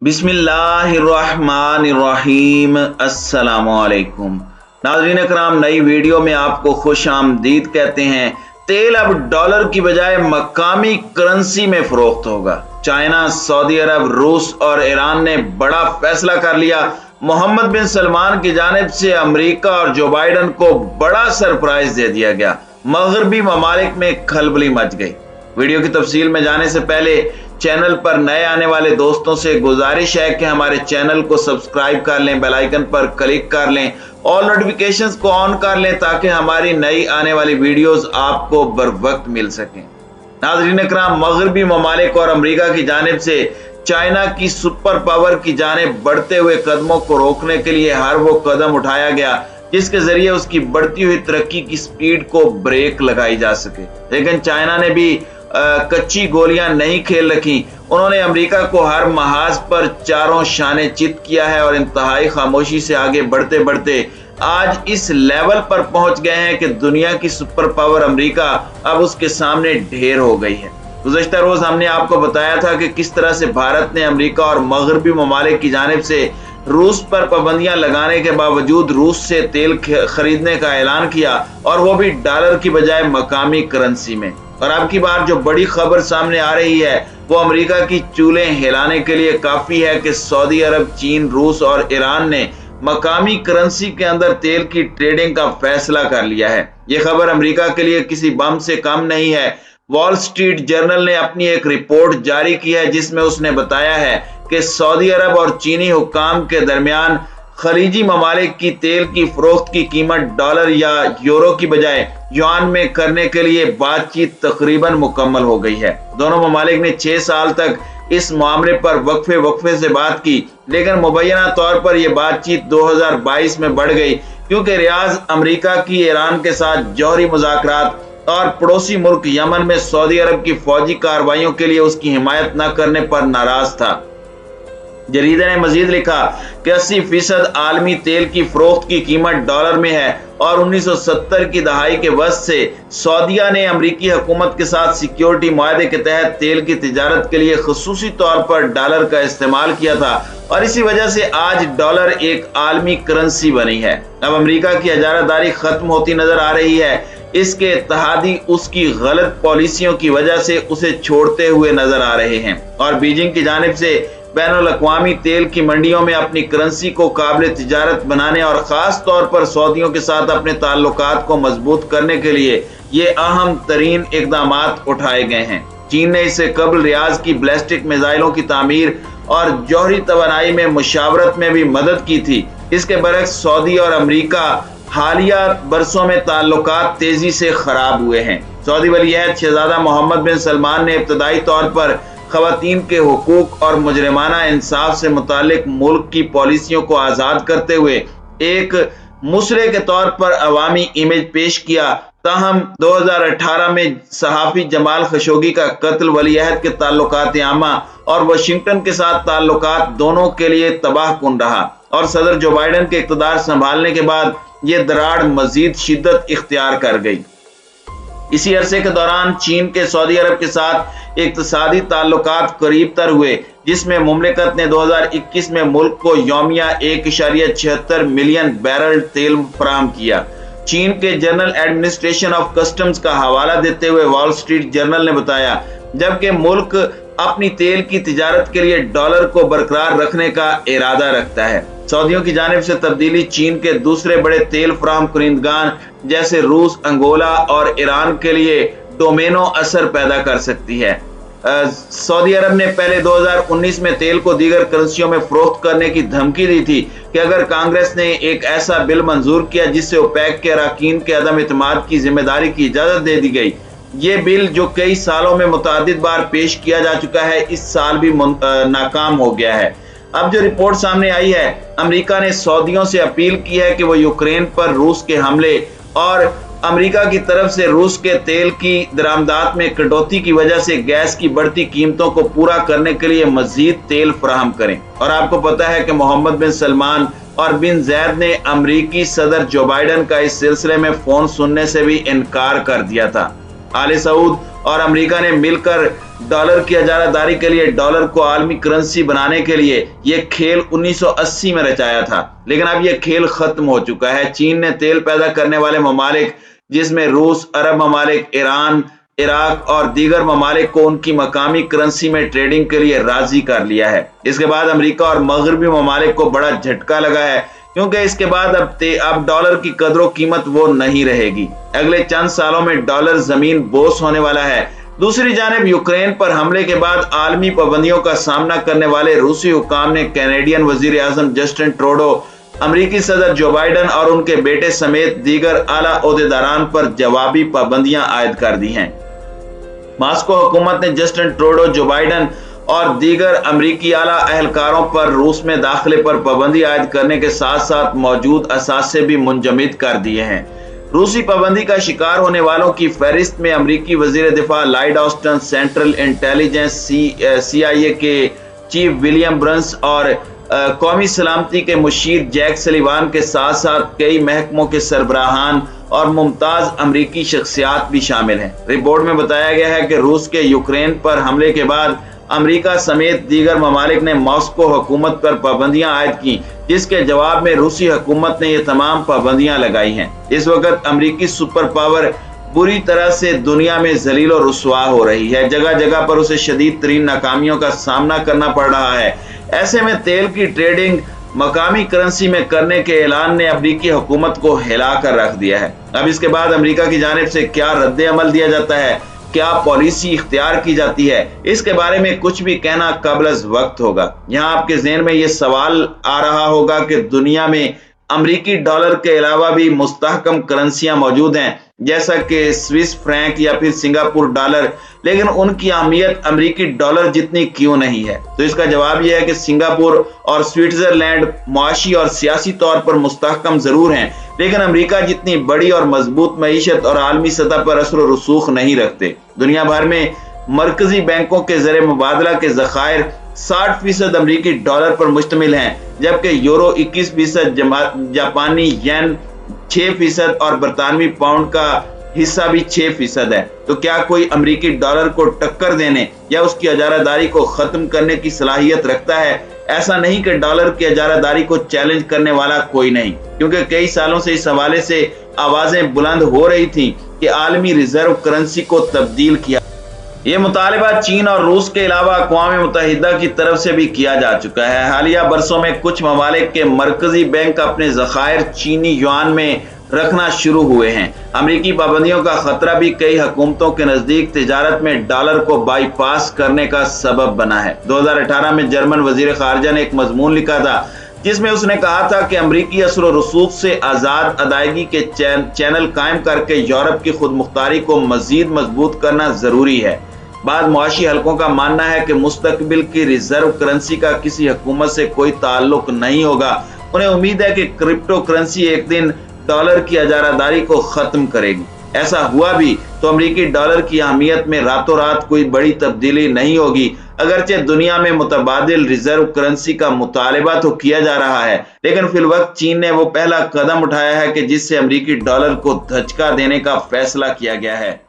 बिस्मिल्लाहिर्रहमानिर्रहीम। अस्सलामुअलैकुम नाज़रीन कराम, नई वीडियो में आपको खुश आमदीद कहते हैं। तेल अब डॉलर की बजाय मकामी करेंसी में फरोख्त होगा। चाइना, सऊदी अरब, रूस और ईरान ने बड़ा फैसला कर लिया। मोहम्मद बिन सलमान की जानिब से अमेरिका और जो बाइडन को बड़ा सरप्राइज दे दिया गया। मगरबी ममालिक में खलबली मच गई। वीडियो की तफसील में जाने से पहले चैनल पर नए आने वाले दोस्तों से गुजारिश है कि हमारे चैनल को सब्सक्राइब कर लें, बेल आइकन पर क्लिक कर लें और नोटिफिकेशंस को ऑन कर लें ताकि हमारी नई आने वाली वीडियोस आपको बर वक्त मिल सकें। नाज़रीन इकराम, मगरबी ममालिक और अमेरिका की जानिब से चाइना की सुपर पावर की जानिब बढ़ते हुए कदमों को रोकने के लिए हर वो कदम उठाया गया जिसके जरिए उसकी बढ़ती हुई तरक्की की स्पीड को ब्रेक लगाई जा सके। लेकिन चाइना ने भी कच्ची गोलियां नहीं खेल रखी। उन्होंने अमेरिका को हर महाज पर चारों शाने चित किया है और इंतहाई खामोशी से आगे बढ़ते बढ़ते आज इस लेवल पर पहुंच गए हैं कि दुनिया की सुपर पावर अमेरिका अब उसके सामने ढेर हो गई है। गुज़श्ता रोज हमने आपको बताया था कि किस तरह से भारत ने अमेरिका और मगरबी ममालिक की जानिब से रूस पर पाबंदियां लगाने के बावजूद रूस से तेल खरीदने का ऐलान किया और वो भी डॉलर की बजाय मकामी करेंसी में। और अब की बार जो बड़ी खबर सामने आ रही है वो अमेरिका की चूल्हे हिलाने के लिए काफी है कि सऊदी अरब, चीन, रूस और ईरान ने मकामी करेंसी के अंदर तेल की ट्रेडिंग का फैसला कर लिया है। ये खबर अमेरिका के लिए किसी बम से कम नहीं है। वॉल स्ट्रीट जर्नल ने अपनी एक रिपोर्ट जारी की है जिसमें उसने बताया है कि सऊदी अरब और चीनी हुक्काम के दरमियान खलीजी ममालिक की तेल की फरोख्त की कीमत डॉलर या यूरो की बजाय युआन में करने के लिए बातचीत तकरीबन मुकम्मल हो गई है। दोनों ममालिक ने 6 साल तक इस मामले पर वक्फे से बात की, लेकिन मुबैना तौर पर यह बातचीत 2022 में बढ़ गई क्योंकि रियाज अमेरिका की ईरान के साथ जौहरी मुज़ाकरात और पड़ोसी मुल्क यमन में सऊदी अरब की फौजी कार्रवाइयों के लिए उसकी हिमायत न करने पर नाराज था। जरीदे ने मजीद लिखा कि 80% आलमी तेल की फरोख्त की कीमत डॉलर में है और 1970 की दहाई के वक्त से सऊदीया ने अमरीकी हुकूमत के साथ सिक्योरिटी मुआहदे के तहत तेल की तिजारत के लिए खुसूसी तौर पर डॉलर का इस्तेमाल किया था और इसी वजह से आज डॉलर एक आलमी करेंसी बनी है। अब अमरीका की इजारादारी खत्म होती नजर आ रही है। इसके इत्तेहादी उसकी गलत पॉलिसियों की वजह से उसे छोड़ते हुए नजर आ रहे हैं और बीजिंग की जानिब से बैनुल अक़वामी तेल की मंडियों में अपनी करेंसी को काबिल तिजारत बनाने और खास तौर पर सऊदियों के साथ अपने ताल्लुकात को मजबूत करने के लिए ये अहम तरीन इकदाम उठाए गए हैं। चीन ने इससे कबल रियाज की बैलिस्टिक मिसाइलों की तामीर और जौहरी तवानाई में मुशावरत में भी मदद की थी। इसके बरक्स सऊदी और अमरीका हालिया बरसों में ताल्लुकात तेजी से खराब हुए हैं। सऊदी वलीअहद शहजादा मोहम्मद बिन सलमान ने इब्तदाई तौर पर खवातीन के हुकूक और मुजरिमाना इंसाफ से मुतालिक मुल्क की पॉलिसियों को आजाद करते हुए एक मुसरे के तौर पर अवामी इमेज पेश किया। ताहम 2018 में सहाफी जमाल खशोगी का कत्ल वलीअहद के ताल्लुकात आमा और वाशिंगटन के साथ ताल्लुकात दोनों के लिए तबाहकुन रहा और सदर जो बाइडन के इक़्तिदार संभालने के बाद ये दरार मजीद शिद्दत इख्तियार कर गई। इसी अरसे के दौरान चीन के सऊदी अरब के साथ इक़्तिसादी ताल्लुकात करीब तर हुए जिसमें मुमलिकत ने 2021 में मुल्क को यौमिया 1.76 मिलियन बैरल तेल फराहम किया। चीन के जनरल एडमिनिस्ट्रेशन ऑफ कस्टम्स का हवाला देते हुए वॉल स्ट्रीट जर्नल ने बताया जबकि मुल्क अपनी तेल की तिजारत के लिए डॉलर को बरकरार रखने का इरादा रखता है। सऊदियों की जानिब से तब्दीली चीन के दूसरे बड़े तेल फराहम कुनिंदगान जैसे रूस, अंगोला और ईरान के लिए डोमेनो असर पैदा कर सकती है। सऊदी अरब ने पहले 2019 में तेल को दीगर करेंसियों में फरोख्त करने की धमकी दी थी कि अगर कांग्रेस ने एक ऐसा बिल मंजूर किया जिससे ओपेक के अरकान के अदम इत्मीनान की जिम्मेदारी की इजाजत दे दी गई। ये बिल जो कई सालों में मुतादिद बार पेश किया जा चुका है इस साल भी नाकाम हो गया है। अब जो रिपोर्ट सामने आई है, अमेरिका ने सऊदियों से अपील की है कि वो यूक्रेन पर रूस के हमले और अमेरिका की तरफ से रूस के तेल की दरामदात में कटौती की वजह से गैस की बढ़ती कीमतों को पूरा करने के लिए मजीद तेल फराहम करें। और आपको पता है कि मोहम्मद बिन सलमान और बिन जैद ने अमेरिकी सदर जो बाइडन का इस सिलसिले में फोन सुनने से भी इनकार कर दिया था। आले सऊद और अमेरिका ने मिलकर डॉलर की इजारादारी के लिए डॉलर को आलमी करेंसी बनाने के लिए यह खेल 1980 में रचाया था, लेकिन अब यह खेल खत्म हो चुका है। चीन ने तेल पैदा करने वाले ममालिक जिसमें रूस, अरब ममालिक, ईरान, इराक और दीगर ममालिक को उनकी मकामी करेंसी में ट्रेडिंग के लिए राजी कर लिया है। इसके बाद अमेरिका और मगरबी ममालिक को बड़ा झटका लगा है, क्योंकि इसके बाद अब डॉलर की कदर कीमत वो नहीं रहेगी। अगले चंद सालों में डॉलर जमीन बोस होने वाला है। दूसरी जानिब यूक्रेन पर हमले के बाद आलमी पाबंदियों का सामना करने वाले रूसी हुकाम ने कैनेडियन वजीर आजम जस्टिन ट्रूडो, अमरीकी सदर जो बाइडन और उनके बेटे समेत दीगर आला ओहदेदारान पर जवाबी पाबंदियां आयद कर दी हैं। मॉस्को हुकूमत ने जस्टिन ट्रूडो, जो बाइडन और दीगर अमरीकी आला अहलकारों पर रूस में दाखिले पर पाबंदी आयद करने के साथ साथ मौजूद असासे भी मुंजमद कर दिए हैं। रूसी पाबंदी का शिकार होने वालों की फहरिस्त में अमरीकी वजीर दिफा Lloyd Austin, central intelligence CIA के चीफ विलियम ब्रंस और कौमी सलामती के मुशीर जैक सलीवान के साथ साथ कई महकमों के सरबराहान और मुमताज अमरीकी शख्सियात भी शामिल हैं। रिपोर्ट में बताया गया है कि रूस के यूक्रेन पर हमले के बाद अमेरिका समेत दीगर ममालिक ने मॉस्को हुकूमत पर पाबंदियां आयद की, जिसके जवाब में रूसी हुकूमत ने ये तमाम पाबंदियां लगाई हैं। इस वक्त अमरीकी सुपर पावर बुरी तरह से दुनिया में जलील और रुस्वा हो रही है। जगह जगह पर उसे शदीद तरीन नाकामियों का सामना करना पड़ रहा है। ऐसे में तेल की ट्रेडिंग मकामी करेंसी में करने के ऐलान ने अमरीकी हुकूमत को हिला कर रख दिया है। अब इसके बाद अमरीका की जानिब से क्या रद्द अमल दिया जाता है, क्या पॉलिसी इख्तियार की जाती है, इसके बारे में कुछ भी कहना कबल वक्त होगा। यहाँ आपके ज़हन में ये सवाल आ रहा होगा कि दुनिया में अमरीकी डॉलर के अलावा भी मुस्तहकम करेंसियां मौजूद हैं, जैसा कि स्विस फ्रैंक या फिर सिंगापुर डॉलर, लेकिन उनकी अहमियत अमरीकी डॉलर जितनी क्यों नहीं है? तो इसका जवाब यह है कि सिंगापुर और स्विट्जरलैंड मुआशी और सियासी तौर पर मुस्तहकम जरूर हैं, लेकिन अमेरिका जितनी बड़ी और मजबूत मईशत और आलमी सतह पर असर और रसूख नहीं रखते। दुनिया भर में मरकजी बैंकों के जरिए मुबादला के ज़खायर 60% अमरीकी डॉलर पर मुश्तमिल हैं, जबकि यूरो 21%, जापानी येन 6% और बरतानवी पाउंड का हिस्सा भी 6% है। तो क्या कोई अमरीकी डॉलर को टक्कर देने या उसकी इजारादारी को खत्म करने की सलाहियत रखता है? ऐसा नहीं कि डॉलर की इजारादारी को चैलेंज करने वाला कोई नहीं, क्योंकि कई सालों से इस हवाले से आवाजें बुलंद हो रही थी कि आलमी रिजर्व करेंसी को तब्दील किया। ये मुतालिबा चीन और रूस के अलावा अक़वाम मुत्तहिदा की तरफ से भी किया जा चुका है। हालिया बरसों में कुछ ममालिक के मरकजी बैंक अपने ज़खायर चीनी युआन में रखना शुरू हुए हैं। अमरीकी पाबंदियों का खतरा भी कई हुकूमतों के नजदीक तिजारत में डॉलर को बाईपास करने का सबब बना है। 2018 में जर्मन वजीर खारजा ने एक मजमून लिखा था जिसमें उसने कहा था कि अमरीकी असर और रसूख से आज़ाद अदायगी के चैनल कायम करके यूरोप की खुद मुख्तारी को मजीद मजबूत करना जरूरी है। बाद मुआशी हलकों का मानना है कि मुस्तकबिल की रिजर्व करेंसी का किसी हुकूमत से कोई ताल्लुक नहीं होगा। उन्हें उम्मीद है कि क्रिप्टो करेंसी एक दिन डॉलर की इजारादारी को खत्म करेगी। ऐसा हुआ भी तो अमरीकी डॉलर की अहमियत में रातों रात कोई बड़ी तब्दीली नहीं होगी। अगरचे दुनिया में मुतबादिल रिजर्व करेंसी का मुतालिबा तो किया जा रहा है, लेकिन फिलवक्त चीन ने वो पहला कदम उठाया है कि जिससे अमरीकी डॉलर को धचका देने का फैसला किया गया है।